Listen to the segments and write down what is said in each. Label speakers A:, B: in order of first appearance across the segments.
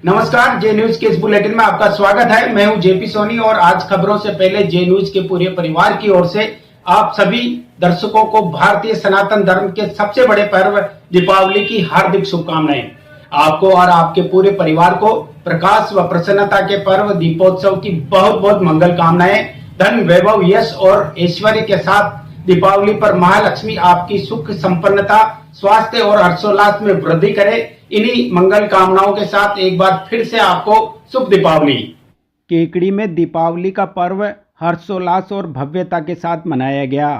A: नमस्कार, जे न्यूज के इस बुलेटिन में आपका स्वागत है। मैं हूं जेपी सोनी और आज खबरों से पहले जे न्यूज के पूरे परिवार की ओर से आप सभी दर्शकों को भारतीय सनातन धर्म के सबसे बड़े पर्व दीपावली की हार्दिक शुभकामनाएं। आपको और आपके पूरे परिवार को प्रकाश व प्रसन्नता के पर्व दीपोत्सव की बहुत बहुत मंगल कामनाएं। धन, वैभव, यश और ऐश्वर्य के साथ दीपावली पर महालक्ष्मी आपकी सुख, संपन्नता, स्वास्थ्य और हर्षोल्लास में वृद्धि करे। इन्हीं मंगल कामनाओं के साथ एक बार फिर से आपको शुभ दीपावली। केकड़ी में दीपावली का पर्व हर्षोल्लास और भव्यता के साथ मनाया गया।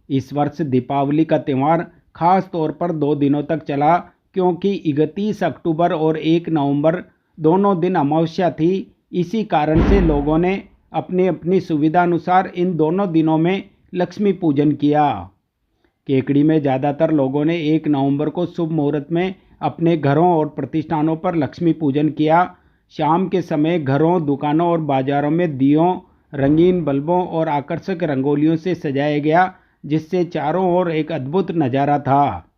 A: इस वर्ष दीपावली का त्यौहार खास तौर पर 2 दिनों तक चला, क्योंकि 31 अक्टूबर और 1 नवंबर दोनों दिन अमावस्या थी। इसी कारण से लोगों ने अपनी अपनी सुविधा अनुसार इन दोनों दिनों में लक्ष्मी पूजन किया। केकड़ी में ज़्यादातर लोगों ने 1 नवंबर को शुभ मुहूर्त में अपने घरों और प्रतिष्ठानों पर लक्ष्मी पूजन किया। शाम के समय घरों, दुकानों और बाज़ारों में दियों, रंगीन बल्बों और आकर्षक रंगोलियों से सजाया गया, जिससे चारों ओर एक अद्भुत नज़ारा था।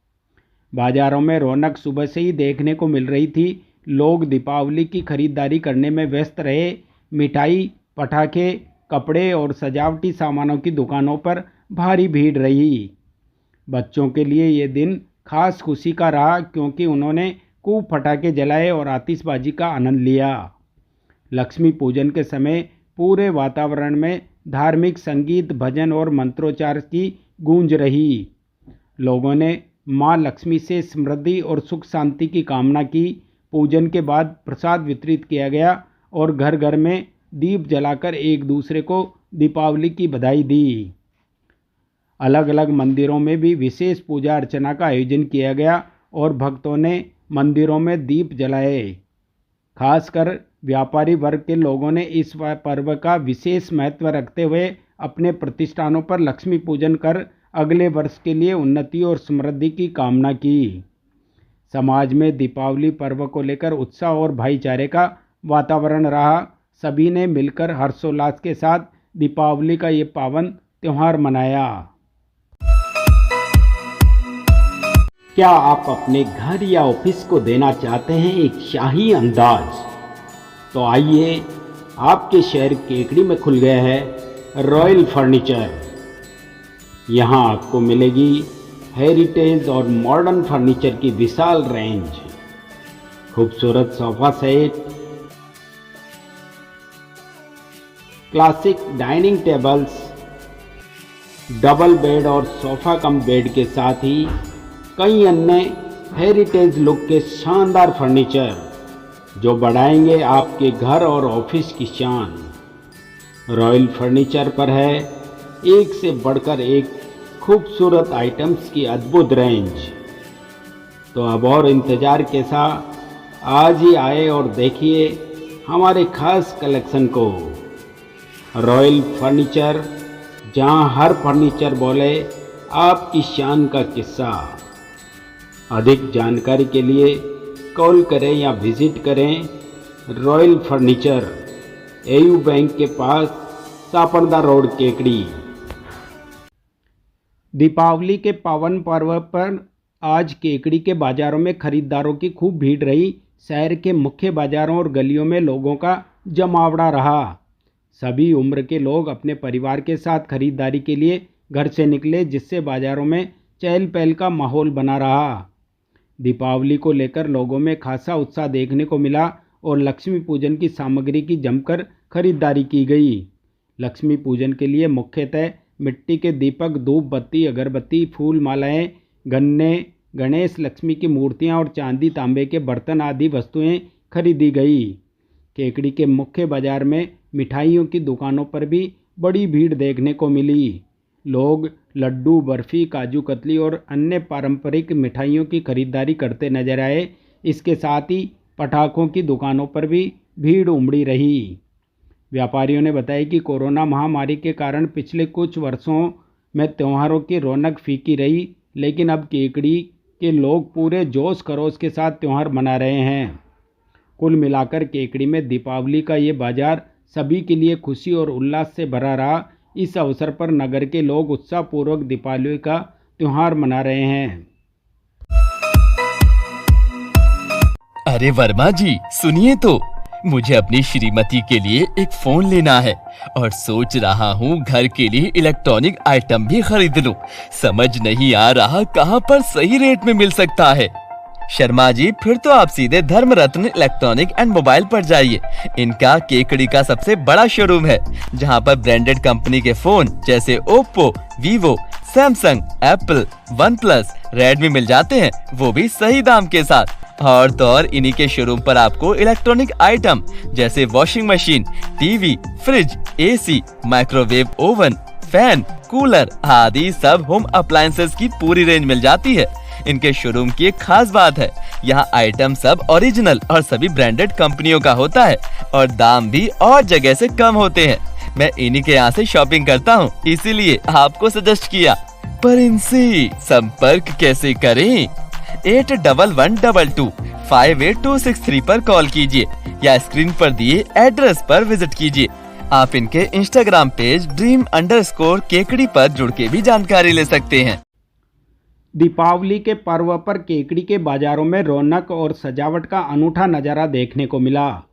A: बाज़ारों में रौनक सुबह से ही देखने को मिल रही थी। लोग दीपावली की खरीदारी करने में व्यस्त रहे। मिठाई, पटाखे, कपड़े और सजावटी सामानों की दुकानों पर भारी भीड़ रही। बच्चों के लिए ये दिन खास खुशी का रहा, क्योंकि उन्होंने खूब पटाखे जलाए और आतिशबाजी का आनंद लिया। लक्ष्मी पूजन के समय पूरे वातावरण में धार्मिक संगीत, भजन और मंत्रोच्चार की गूंज रही। लोगों ने मां लक्ष्मी से समृद्धि और सुख शांति की कामना की। पूजन के बाद प्रसाद वितरित किया गया और घर घर में दीप जलाकर एक दूसरे को दीपावली की बधाई दी। अलग अलग मंदिरों में भी विशेष पूजा अर्चना का आयोजन किया गया और भक्तों ने मंदिरों में दीप जलाए। खासकर व्यापारी वर्ग के लोगों ने इस पर्व का विशेष महत्व रखते हुए अपने प्रतिष्ठानों पर लक्ष्मी पूजन कर अगले वर्ष के लिए उन्नति और समृद्धि की कामना की। समाज में दीपावली पर्व को लेकर उत्साह और भाईचारे का वातावरण रहा। सभी ने मिलकर हर्षोल्लास के साथ दीपावली का ये पावन त्यौहार मनाया। क्या आप अपने घर या ऑफिस को देना चाहते हैं एक शाही अंदाज? तो आइए, आपके शहर केकड़ी में खुल गया है रॉयल फर्नीचर। यहाँ आपको मिलेगी हेरिटेज और मॉडर्न फर्नीचर की विशाल रेंज, खूबसूरत sofa set, classic dining tables, double bed और सोफा कम बेड के साथ ही कई अन्य हेरिटेज लुक के शानदार फर्नीचर, जो बढ़ाएंगे आपके घर और ऑफिस की शान। रॉयल फर्नीचर पर है एक से बढ़कर एक खूबसूरत आइटम्स की अद्भुत रेंज। तो अब और इंतज़ार कैसा, आज ही आए और देखिए हमारे खास कलेक्शन को। रॉयल फर्नीचर, जहां हर फर्नीचर बोले आपकी शान का किस्सा। अधिक जानकारी के लिए कॉल करें या विजिट करें रॉयल फर्नीचर, एयू बैंक के पास, सापड़दा रोड, केकड़ी। दीपावली के पावन पर्व पर आज केकड़ी के बाज़ारों में खरीदारों की खूब भीड़ रही। शहर के मुख्य बाज़ारों और गलियों में लोगों का जमावड़ा रहा। सभी उम्र के लोग अपने परिवार के साथ खरीदारी के लिए घर से निकले, जिससे बाज़ारों में चहल पहल का माहौल बना रहा। दीपावली को लेकर लोगों में खासा उत्साह देखने को मिला और लक्ष्मी पूजन की सामग्री की जमकर खरीदारी की गई। लक्ष्मी पूजन के लिए मुख्यतः मिट्टी के दीपक, धूप बत्ती, अगरबत्ती, फूल मालाएं, गन्ने, गणेश, लक्ष्मी की मूर्तियां और चांदी तांबे के बर्तन आदि वस्तुएं खरीदी गई। केकड़ी के मुख्य बाजार में मिठाइयों की दुकानों पर भी बड़ी भीड़ देखने को मिली। लोग लड्डू, बर्फ़ी, काजू कतली और अन्य पारंपरिक मिठाइयों की खरीदारी करते नजर आए। इसके साथ ही पटाखों की दुकानों पर भी भीड़ उमड़ी रही। व्यापारियों ने बताया कि कोरोना महामारी के कारण पिछले कुछ वर्षों में त्योहारों की रौनक फीकी रही, लेकिन अब केकड़ी के लोग पूरे जोश खरोश के साथ त्यौहार मना रहे हैं। कुल मिलाकर केकड़ी में दीपावली का ये बाजार सभी के लिए खुशी और उल्लास से भरा रहा। इस अवसर पर नगर के लोग उत्साहपूर्वक दीपावली का त्यौहार मना रहे हैं।
B: अरे वर्मा जी, सुनिए तो, मुझे अपनी श्रीमती के लिए एक फोन लेना है और सोच रहा हूँ घर के लिए इलेक्ट्रॉनिक आइटम भी खरीद लूं। समझ नहीं आ रहा कहाँ पर सही रेट में मिल सकता है। शर्मा जी, फिर तो आप सीधे धर्म रत्न इलेक्ट्रॉनिक एंड मोबाइल पर जाइए। इनका केकड़ी का सबसे बड़ा शोरूम है, जहाँ पर ब्रांडेड कंपनी के फोन जैसे Oppo, Vivo, Samsung, Apple, OnePlus, Redmi मिल जाते हैं, वो भी सही दाम के साथ। और तो और इन्हीं के शोरूम पर आपको इलेक्ट्रॉनिक आइटम जैसे washing machine, TV, fridge, AC, microwave oven, fan, cooler आदि सब होम अप्लायंसेस की पूरी रेंज मिल जाती है। इनके शोरूम की एक खास बात है, यहाँ आइटम सब ओरिजिनल और सभी ब्रांडेड कंपनियों का होता है और दाम भी और जगह से कम होते हैं। मैं इन्हीं के यहाँ से शॉपिंग करता हूँ, इसीलिए आपको सजेस्ट किया। पर इनसे संपर्क कैसे करें? 8112258263 पर कॉल कीजिए या स्क्रीन पर दिए एड्रेस पर विजिट कीजिए। आप इनके इंस्टाग्राम पेज dream_केकड़ी पर जुड़ के भी जानकारी ले सकते हैं।
A: दीपावली के पर्व पर केकड़ी के बाजारों में रौनक और सजावट का अनूठा नज़ारा देखने को मिला।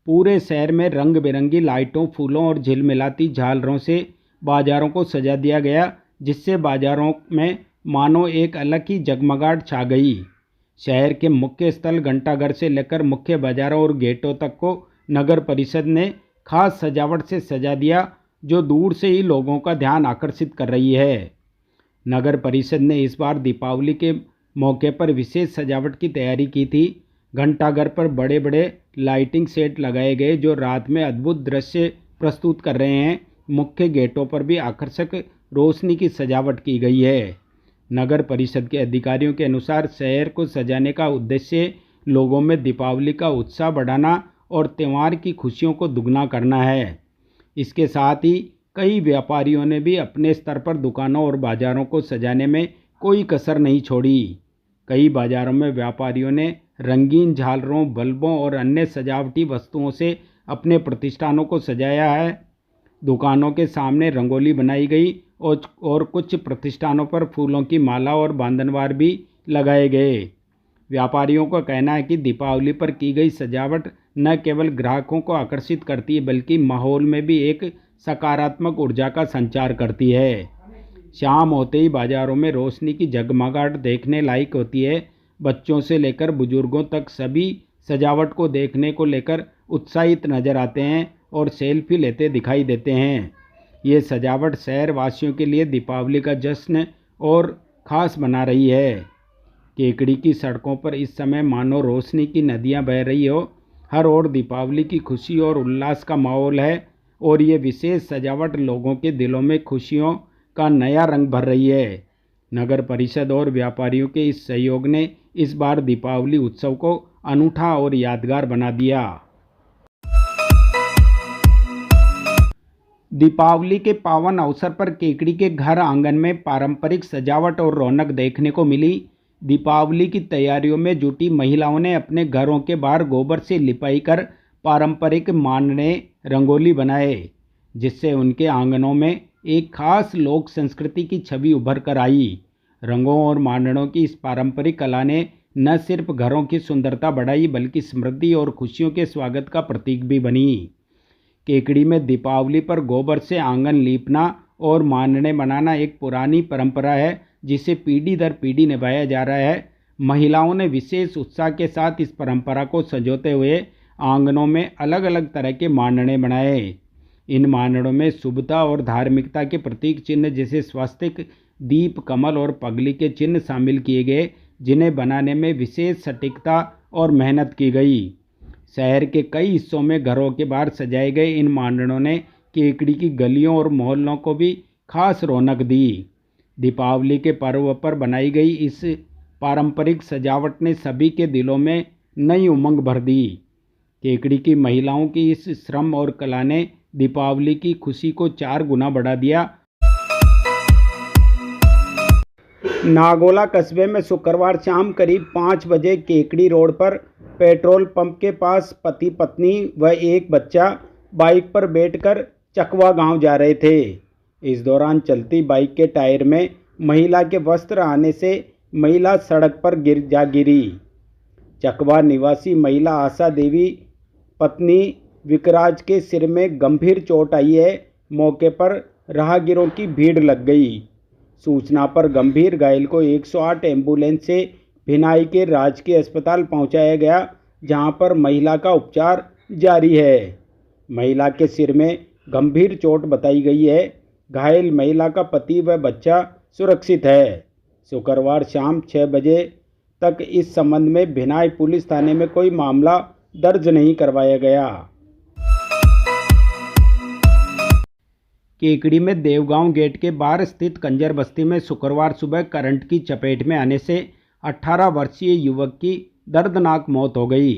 A: पूरे शहर में रंग बिरंगी लाइटों, फूलों और झिलमिलाती झालरों से बाजारों को सजा दिया गया, जिससे बाजारों में मानो एक अलग ही जगमगाहट छा गई। शहर के मुख्य स्थल घंटाघर से लेकर मुख्य बाजारों और गेटों तक को नगर परिषद ने खास सजावट से सजा दिया, जो दूर से ही लोगों का ध्यान आकर्षित कर रही है। नगर परिषद ने इस बार दीपावली के मौके पर विशेष सजावट की तैयारी की थी। घंटाघर पर बड़े बड़े लाइटिंग सेट लगाए गए, जो रात में अद्भुत दृश्य प्रस्तुत कर रहे हैं। मुख्य गेटों पर भी आकर्षक रोशनी की सजावट की गई है। नगर परिषद के अधिकारियों के अनुसार शहर को सजाने का उद्देश्य लोगों में दीपावली का उत्साह बढ़ाना और त्यौहार की खुशियों को दुगना करना है। इसके साथ ही कई व्यापारियों ने भी अपने स्तर पर दुकानों और बाज़ारों को सजाने में कोई कसर नहीं छोड़ी। कई बाज़ारों में व्यापारियों ने रंगीन झालरों, बल्बों और अन्य सजावटी वस्तुओं से अपने प्रतिष्ठानों को सजाया है। दुकानों के सामने रंगोली बनाई गई और कुछ प्रतिष्ठानों पर फूलों की माला और बांधनवार भी लगाए गए। व्यापारियों का कहना है कि दीपावली पर की गई सजावट न केवल ग्राहकों को आकर्षित करती है, बल्कि माहौल में भी एक सकारात्मक ऊर्जा का संचार करती है। शाम होते ही बाज़ारों में रोशनी की जगमगाहट देखने लायक होती है। बच्चों से लेकर बुजुर्गों तक सभी सजावट को देखने को लेकर उत्साहित नजर आते हैं और सेल्फी लेते दिखाई देते हैं। ये सजावट शहर वासियों के लिए दीपावली का जश्न और ख़ास बना रही है। केकड़ी की सड़कों पर इस समय मानो रोशनी की नदियां बह रही हो। हर ओर दीपावली की खुशी और उल्लास का माहौल है और ये विशेष सजावट लोगों के दिलों में खुशियों का नया रंग भर रही है। नगर परिषद और व्यापारियों के इस सहयोग ने इस बार दीपावली उत्सव को अनूठा और यादगार बना दिया। दीपावली के पावन अवसर पर केकड़ी के घर आंगन में पारंपरिक सजावट और रौनक देखने को मिली। दीपावली की तैयारियों में जुटी महिलाओं ने अपने घरों के बाहर गोबर से लिपाई कर पारंपरिक मांडने, रंगोली बनाए, जिससे उनके आंगनों में एक खास लोक संस्कृति की छवि उभर कर आई। रंगों और मांडनों की इस पारंपरिक कला ने न सिर्फ घरों की सुंदरता बढ़ाई, बल्कि समृद्धि और खुशियों के स्वागत का प्रतीक भी बनी। केकड़ी में दीपावली पर गोबर से आंगन लीपना और मांडने बनाना एक पुरानी परंपरा है, जिसे पीढ़ी दर पीढ़ी निभाया जा रहा है। महिलाओं ने विशेष उत्साह के साथ इस परंपरा को संजोते हुए आंगनों में अलग अलग तरह के मांडने बनाए। इन मांडनों में शुभता और धार्मिकता के प्रतीक चिन्ह जैसे स्वस्तिक, दीप, कमल और पगली के चिन्ह शामिल किए गए, जिन्हें बनाने में विशेष सटीकता और मेहनत की गई। शहर के कई हिस्सों में घरों के बाहर सजाए गए इन मांडनों ने केकड़ी की गलियों और मोहल्लों को भी खास रौनक दी। दीपावली के पर्व पर बनाई गई इस पारंपरिक सजावट ने सभी के दिलों में नई उमंग भर दी। केकड़ी की महिलाओं की इस श्रम और कला ने दीपावली की खुशी को 4 गुना बढ़ा दिया। नागोला कस्बे में शुक्रवार शाम करीब 5 बजे केकड़ी रोड पर पेट्रोल पंप के पास पति पत्नी व एक बच्चा बाइक पर बैठकर चकवा गांव जा रहे थे। इस दौरान चलती बाइक के टायर में महिला के वस्त्र आने से महिला सड़क पर गिरी। चकवा निवासी महिला आशा देवी पत्नी विकराज के सिर में गंभीर चोट आई है। मौके पर राहगीरों की भीड़ लग गई। सूचना पर गंभीर घायल को 108 एम्बुलेंस से भिनाई के राजकीय अस्पताल पहुंचाया गया, जहां पर महिला का उपचार जारी है। महिला के सिर में गंभीर चोट बताई गई है। घायल महिला का पति व बच्चा सुरक्षित है। शुक्रवार शाम 6 बजे तक इस संबंध में भिनाई पुलिस थाने में कोई मामला दर्ज नहीं करवाया गया। केकड़ी में देवगांव गेट के बाहर स्थित कंजर बस्ती में शुक्रवार सुबह करंट की चपेट में आने से 18 वर्षीय युवक की दर्दनाक मौत हो गई।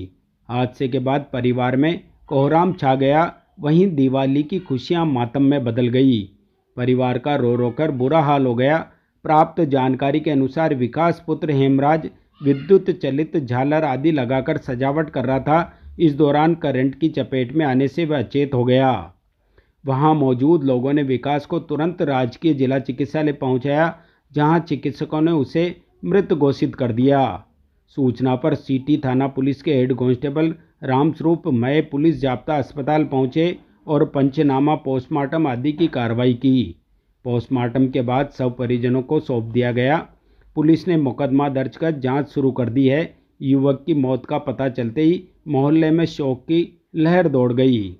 A: हादसे के बाद परिवार में कोहराम छा गया। वहीं दिवाली की खुशियां मातम में बदल गई। परिवार का रो रो कर बुरा हाल हो गया। प्राप्त जानकारी के अनुसार विकास पुत्र हेमराज विद्युत चलित झालर आदि लगाकर सजावट कर रहा था। इस दौरान करंट की चपेट में आने से वह अचेत हो गया। वहां मौजूद लोगों ने विकास को तुरंत राजकीय जिला चिकित्सालय पहुंचाया, जहां चिकित्सकों ने उसे मृत घोषित कर दिया। सूचना पर सिटी थाना पुलिस के हेड कांस्टेबल रामस्वरूप मय पुलिस जाब्ता अस्पताल पहुंचे और पंचनामा, पोस्टमार्टम आदि की कार्रवाई की। पोस्टमार्टम के बाद शव परिजनों को सौंप दिया गया। पुलिस ने मुकदमा दर्ज कर जांच शुरू कर दी है। युवक की मौत का पता चलते ही मोहल्ले में शोक की लहर दौड़ गई।